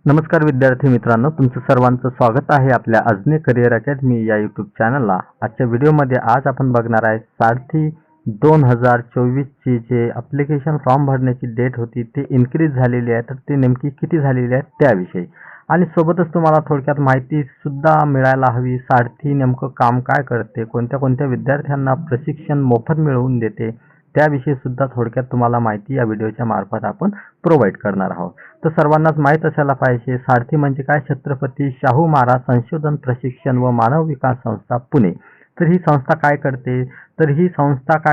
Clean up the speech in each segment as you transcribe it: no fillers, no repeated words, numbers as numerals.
नमस्कार विद्यार्थी मित्रांनो, तुमचं सर्वांचं स्वागत आहे आपल्या अजनी करिअर अकॅडमी या यूट्यूब चॅनलला। आजच्या व्हिडिओमध्ये आज आपण बघणार आहे सारथी 2024 ची जे ॲप्लिकेशन फॉर्म भरण्याची डेट होती ते इन्क्रीज झालेली आहे, तर ते नेमकी किती झालेली आहे त्याविषयी आणि सोबतच तुम्हाला थोडक्यात माहिती सुद्धा मिळायला हवी। सारथी नेमकं काम काय करते, कोणत्या कोणत्या विद्यार्थ्यांना प्रशिक्षण मोफत मिळवून देते त्याविषयी सुद्धा थोडक्यात तुम्हाला माहिती या व्हिडिओच्या मार्फत आपण प्रोव्हाइड करणार आहोत। तर सर्वांनाच माहीत असायला पाहिजे सारथी म्हणजे काय, छत्रपती शाहू महाराज संशोधन प्रशिक्षण व मानव विकास संस्था पुणे। तर ही संस्था काय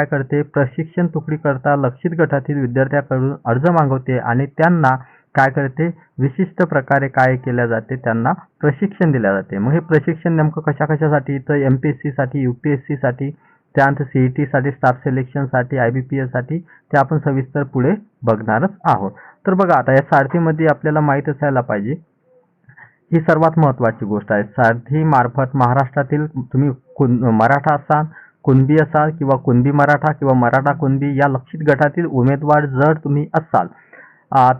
करते, प्रशिक्षण तुकडीकरता लक्षित गटातील विद्यार्थ्यांकडून अर्ज मागवते आणि त्यांना काय करते, विशिष्ट प्रकारे काय केल्या जाते, त्यांना प्रशिक्षण दिल्या जाते। मग हे प्रशिक्षण नेमकं कशासाठी, तर MPSC साठी, UPSC साठी, त्यानंतर CET साठी, स्टाफ सिलेक्शन साठी, IBPS साठी ते आपण सविस्तर पुढे बघणारच आहोत। तर बघा, आता या सारथीमध्ये आपल्याला माहीत असायला पाहिजे, ही सर्वात महत्त्वाची गोष्ट आहे। सारथी मार्फत महाराष्ट्रातील तुम्ही मराठा असाल, कुणबी असाल किंवा कुणबी मराठा किंवा मराठा कुणबी या लक्षित गटातील उमेदवार जर तुम्ही असाल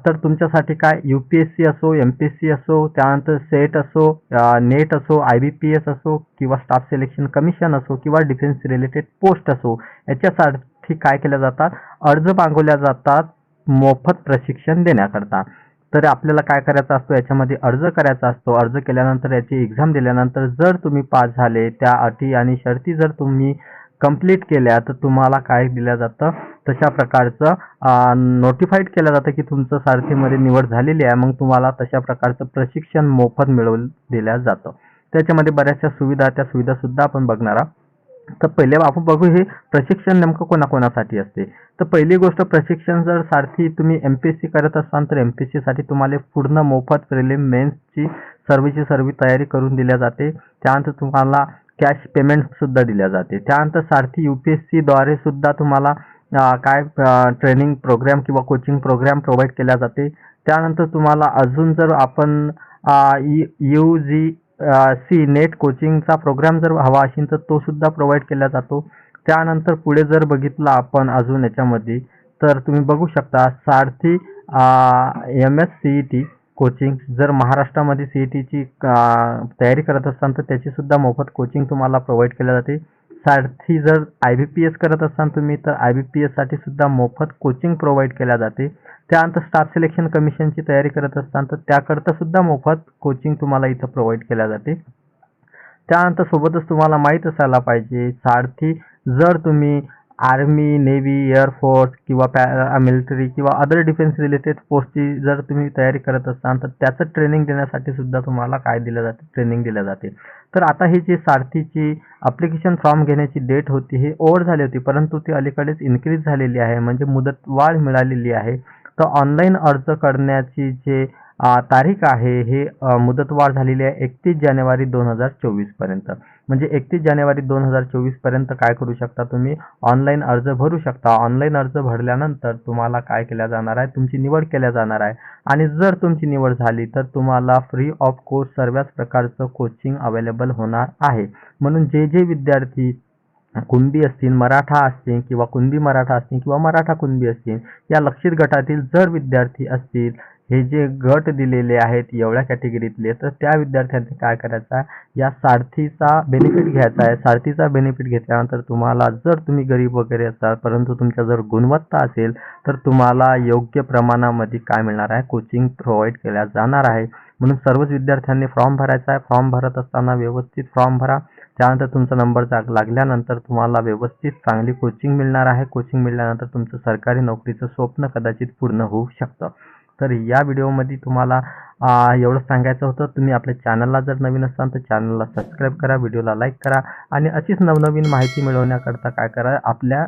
तर तुमच्यासाठी काय UPSC असो, MPSC असो, त्यानंतर सेट असो, नेट असो, IBPS असो किंवा स्टाफ सिलेक्शन कमिशन असो किंवा डिफेन्स रिलेटेड पोस्ट असो, याच्यासाठी काय केल्या जातात, अर्ज मागवल्या जातात मोफत प्रशिक्षण देण्याकरता। तर आपल्याला काय करायचं असतो, याच्यामध्ये अर्ज करायचा असतो। अर्ज केल्यानंतर याची एक्झाम दिल्यानंतर जर तुम्ही पास झाले, त्या अटी आणि शर्ती जर तुम्ही कंप्लीट केल्या, तर तुम्हाला काय दिलं जातं, तशा प्रकारचं नोटिफाईड केलं जातं की तुमचं सारथीमध्ये निवड झालेली आहे। मग तुम्हाला तशा प्रकारचं प्रशिक्षण मोफत मिळवून दिलं जातं। त्याच्यामध्ये बऱ्याचशा सुविधा, त्या सुविधा सुद्धा आपण बघणार आहोत। तर पहिले आपण बघू हे प्रशिक्षण नेमकं कोणाकोणासाठी असते। तर पहिली गोष्ट, प्रशिक्षण जर सारथी तुम्ही MPSC करत असाल तर MPSC साठी तुम्हाला पूर्ण मोफत प्रिलिम मेन्सची सर्व तयारी करून दिल्या जाते। त्यानंतर तुम्हाला कॅश पेमेंट सुद्धा दिल्या जाते। त्यानंतर सारथी UPSC द्वारे सुद्धा तुम्हाला काय ट्रेनिंग प्रोग्राम किंवा कोचिंग प्रोग्राम प्रोव्हाइड केल्या जाते। त्यानंतर तुम्हाला अजून जर आपण UGC नेट कोचिंगचा प्रोग्राम जर हवा असेल तर तो सुद्धा प्रोव्हाइड केला जातो। त्यानंतर पुढे जर बघितलं आपण अजून याच्यामध्ये, तर तुम्ही बघू शकता सारथी MSCET कोचिंग, जर महाराष्ट्रामध्ये CETची तयारी करत असाल तर त्याची सुद्धा मोफत कोचिंग तुम्हाला प्रोव्हाइड केल्या जाते। सारथी जर IBPS करत असाल तुम्ही तर IBPS साठी सुद्धा मोफत कोचिंग प्रोव्हाइड केल्या जाते। त्यानंतर स्टाफ सिलेक्शन कमिशनची तयारी करत असाल तर त्याकरता सुद्धा मोफत कोचिंग तुम्हाला इथं प्रोव्हाइड केल्या जाते। त्यानंतर सोबतच तुम्हाला माहीत असायला पाहिजे, सारथी जर तुम्ही आर्मी, नेव्ही, एअरफोर्स किंवा मिलिटरी किंवा अदर डिफेन्स रिलेटेड पोस्टची जर तुम्ही तयारी करत असाल तर त्याचं ट्रेनिंग देण्यासाठी सुद्धा तुम्हाला काय दिलं जाते, ट्रेनिंग दिल्या जाते। तर आता ही जी सारथीची ॲप्लिकेशन फॉर्म घेण्याची डेट होती हे ओव्हर झाली होती, परंतु ती अलीकडेच इन्क्रीज झालेली आहे, म्हणजे मुदतवाढ मिळालेली आहे। तर ऑनलाईन अर्ज करण्याची जे तारीख आहे हे मुदतवाढ झालेली आहे 31 जानेवारी 2024 पर्यंत। म्हणजे 31 जानेवारी 2024 पर्यंत काय करू शकता, तुम्ही ऑनलाईन अर्ज भरू शकता। ऑनलाईन अर्ज भरल्यानंतर तुम्हाला काय केल्या जाणार आहे, तुमची निवड केल्या जाणार आहे आणि जर तुमची निवड झाली तर तुम्हाला फ्री ऑफ कॉस्ट सर्वच प्रकारचं कोचिंग अवेलेबल होणार आहे। म्हणून जे विद्यार्थी कुणबी असतील, मराठा असतील किंवा कुणबी मराठा असतील किंवा मराठा कुणबी असतील, या लक्षित गटातील जर विद्यार्थी असतील, हे जे गट दिलेले आहेत एवढ्या कॅटेगरीतले, तर त्या विद्यार्थ्यांनी काय करायचं आहे, या सारथीचा बेनिफिट घ्यायचा आहे। सारथीचा बेनिफिट घेतल्यानंतर तुम्हाला, जर तुम्ही गरीब वगैरे असाल परंतु तुमच्या जर गुणवत्ता असेल तर तुम्हाला योग्य प्रमाणामध्ये काय मिळणार आहे, कोचिंग प्रोव्हाइड केल्या जाणार आहे। म्हणून सर्वच विद्यार्थ्यांनी फॉर्म भरायचा आहे। फॉर्म भरत असताना व्यवस्थित फॉर्म भरा। त्यानंतर तुमचा नंबर लागल्यानंतर तुम्हाला व्यवस्थित चांगली कोचिंग मिळणार आहे। कोचिंग मिळाल्यानंतर तुमचं सरकारी नोकरीचं स्वप्न कदाचित पूर्ण होऊ शकतं। तर या व्हिडिओमध्ये तुम्हाला एवढं सांगायचं होतं। तुम्ही आपल्या चॅनलला जर नवीन असाल तर चॅनलला सबस्क्राईब करा, व्हिडिओला लाईक करा आणि अशीच नवनवीन माहिती मिळवण्याकरता काय करा, आपल्या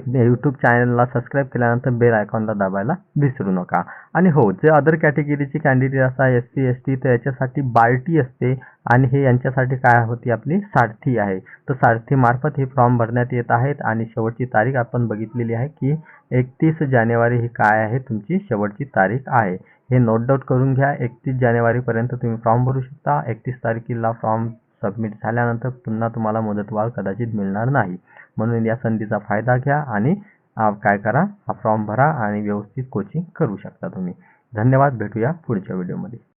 यूट्यूब चॅनलला सबस्क्राईब केल्यानंतर बेल आयकॉनला दाबायला विसरू नका। आणि हो, जे अदर कॅटेगरीची कॅन्डिडेट असतात SC ST, तर याच्यासाठी बार्टी असते आणि हे यांच्यासाठी काय होती, आपली सारथी आहे। तर सारथी मार्फत हे फॉर्म भरण्यात येत आहेत आणि शेवटची तारीख आपण बघितलेली आहे की 31 जानेवारी ही काय आहे, तुमची शेवटची तारीख आहे। हे नोट डाऊन करून घ्या। 31 जानेवारीपर्यंत तुम्ही फॉर्म भरू शकता। 31 तारखेला फॉर्म सबमिट झाल्यानंतर पुन्हा तुम्हाला मुदतवाढ कदाचित मिळणार नाही। म्हणून या संधीचा फायदा घ्या आणि काय करा, हा फॉर्म भरा आणि व्यवस्थित कोचिंग करू शकता तुम्ही. धन्यवाद. भेटूया पुढच्या व्हिडिओमध्ये.